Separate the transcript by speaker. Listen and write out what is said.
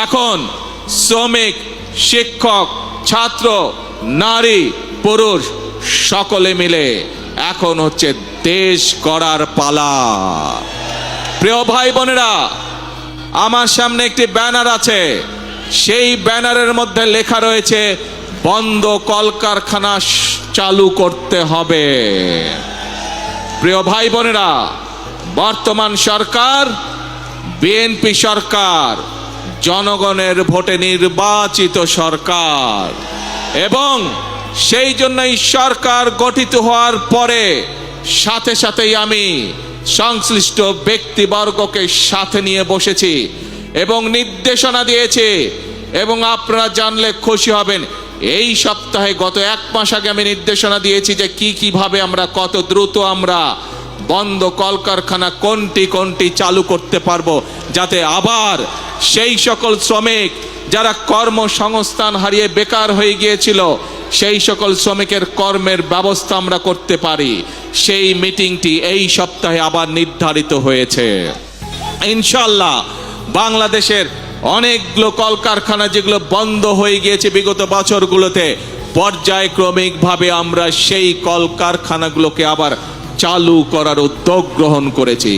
Speaker 1: এখন শ্রমিক, শিক্ষক, ছাত্র, নারী, পুরুষ সকলে মিলে এখন হচ্ছে দেশ গড়ার পালা। প্রিয় ভাই বোনেরা, আমার সামনে একটি ব্যানার আছে, সেই ব্যানারের মধ্যে লেখা রয়েছে বন্ধ কলকারখানা চালু করতে হবে। প্রিয় ভাই বোনেরা, বর্তমান সরকার বিএনপি সরকার, জনগণের ভোটে নির্বাচিত সরকার, এবং সেই জন্যই সরকার গঠিত হওয়ার পরে সাথে সাথেই আমি সংশ্লিষ্ট ব্যক্তিবর্গকে সাথে নিয়ে বসেছি এবং নির্দেশনা দিয়েছি। এবং আপনারা জানলে খুশি হবেন, এই সপ্তাহে গত 1 মাস আগে আমি নির্দেশনা দিয়েছি যে কিভাবে আমরা কত দ্রুত আমরা বন্ধ কলকারখানা কোনটি চালু করতে পারবো, যাতে আবার সেই সকল শ্রমিক যারা কর্মসংস্থান হারিয়ে বেকার হয়ে গিয়েছিল সেই সকল শ্রমিকের কর্মের ব্যবস্থা আমরা করতে পারি। সেই মিটিংটি এই সপ্তাহে আবার নির্ধারিত হয়েছে। ইনশাআল্লাহ বাংলাদেশের অনেকগুলো কলকারখানা যেগুলো বন্ধ হয়ে গিয়েছে বিগত বছরগুলোতে, পর্যায়ক্রমিকভাবে আমরা সেই কলকারখানাগুলোকে আবার চালু করার উদ্যোগ গ্রহণ করেছি।